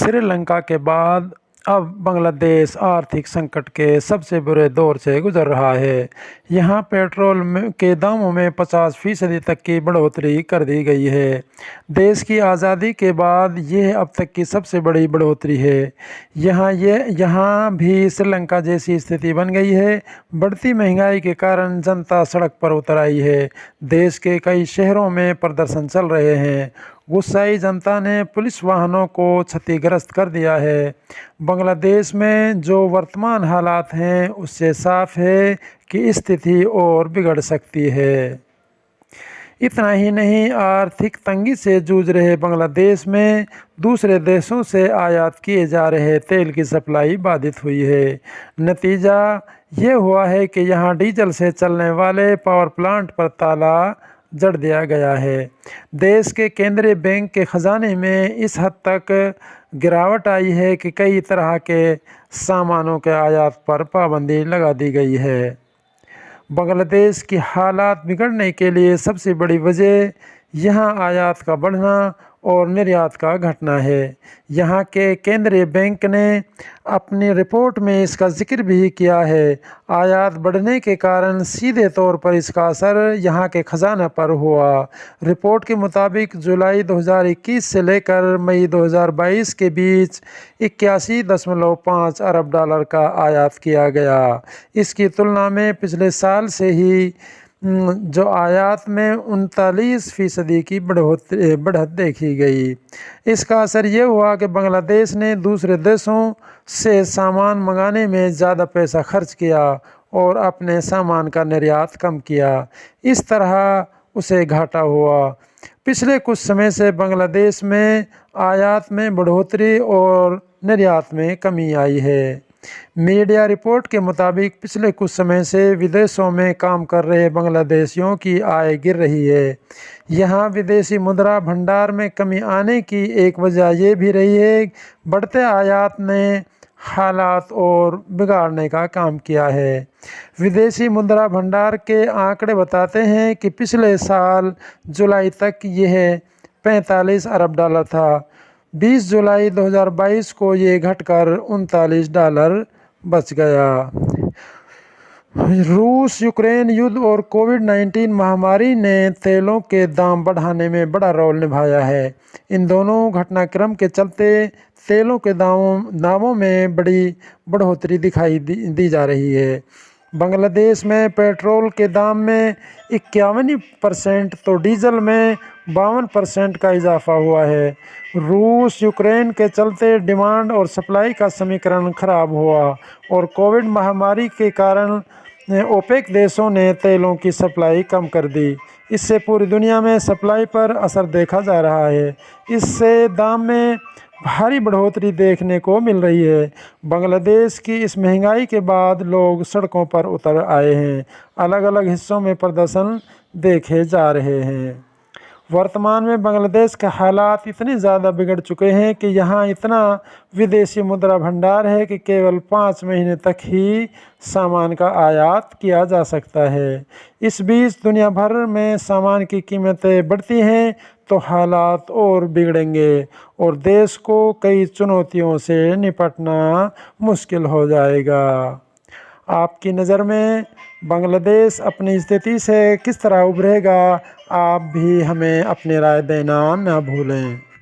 श्रीलंका के बाद अब बांग्लादेश आर्थिक संकट के सबसे बुरे दौर से गुजर रहा है। यहाँ पेट्रोल के दामों में 50% तक की बढ़ोतरी कर दी गई है। देश की आज़ादी के बाद यह अब तक की सबसे बड़ी बढ़ोतरी है। यहाँ भी श्रीलंका जैसी स्थिति बन गई है। बढ़ती महंगाई के कारण जनता सड़क पर उतर आई है। देश के कई शहरों में प्रदर्शन चल रहे हैं। गुस्साई जनता ने पुलिस वाहनों को क्षतिग्रस्त कर दिया है। बांग्लादेश में जो वर्तमान हालात हैं उससे साफ है कि स्थिति और बिगड़ सकती है। इतना ही नहीं, आर्थिक तंगी से जूझ रहे बांग्लादेश में दूसरे देशों से आयात किए जा रहे तेल की सप्लाई बाधित हुई है। नतीजा ये हुआ है कि यहाँ डीजल से चलने वाले पावर प्लांट पर ताला जड़ दिया गया है। देश के केंद्रीय बैंक के खजाने में इस हद तक गिरावट आई है कि कई तरह के सामानों के आयात पर पाबंदी लगा दी गई है। बांग्लादेश की हालात बिगड़ने के लिए सबसे बड़ी वजह यहाँ आयात का बढ़ना और निर्यात का घटना है। यहाँ के केंद्रीय बैंक ने अपनी रिपोर्ट में इसका जिक्र भी किया है। आयात बढ़ने के कारण सीधे तौर पर इसका असर यहाँ के खजाना पर हुआ। रिपोर्ट के मुताबिक जुलाई 2021 से लेकर मई 2022 के बीच 81.5 अरब डॉलर का आयात किया गया। इसकी तुलना में पिछले साल से ही जो आयात में 39% की बढ़त देखी गई। इसका असर ये हुआ कि बांग्लादेश ने दूसरे देशों से सामान मंगाने में ज़्यादा पैसा खर्च किया और अपने सामान का निर्यात कम किया। इस तरह उसे घाटा हुआ। पिछले कुछ समय से बांग्लादेश में आयात में बढ़ोतरी और निर्यात में कमी आई है। मीडिया रिपोर्ट के मुताबिक पिछले कुछ समय से विदेशों में काम कर रहे बांग्लादेशियों की आय गिर रही है। यहाँ विदेशी मुद्रा भंडार में कमी आने की एक वजह यह भी रही है। बढ़ते आयात ने हालात और बिगाड़ने का काम किया है। विदेशी मुद्रा भंडार के आंकड़े बताते हैं कि पिछले साल जुलाई तक यह 45 अरब डॉलर था। 20 जुलाई 2022 को ये घटकर 39 डॉलर बच गया। रूस यूक्रेन युद्ध और कोविड-19 महामारी ने तेलों के दाम बढ़ाने में बड़ा रोल निभाया है। इन दोनों घटनाक्रम के चलते तेलों के दामों में बड़ी बढ़ोतरी दिखाई दी जा रही है। बांग्लादेश में पेट्रोल के दाम में 51% तो डीजल में 52% का इजाफा हुआ है। रूस यूक्रेन के चलते डिमांड और सप्लाई का समीकरण खराब हुआ और कोविड महामारी के कारण ओपेक देशों ने तेलों की सप्लाई कम कर दी। इससे पूरी दुनिया में सप्लाई पर असर देखा जा रहा है। इससे दाम में भारी बढ़ोतरी देखने को मिल रही है। बांग्लादेश की इस महंगाई के बाद लोग सड़कों पर उतर आए हैं। अलग अलग हिस्सों में प्रदर्शन देखे जा रहे हैं। वर्तमान में बांग्लादेश के हालात इतने ज़्यादा बिगड़ चुके हैं कि यहाँ इतना विदेशी मुद्रा भंडार है कि केवल 5 महीने तक ही सामान का आयात किया जा सकता है। इस बीच दुनिया भर में सामान की कीमतें बढ़ती हैं तो हालात और बिगड़ेंगे और देश को कई चुनौतियों से निपटना मुश्किल हो जाएगा। आपकी नज़र में बांग्लादेश अपनी स्थिति से किस तरह उभरेगा? आप भी हमें अपनी राय देना न भूलें।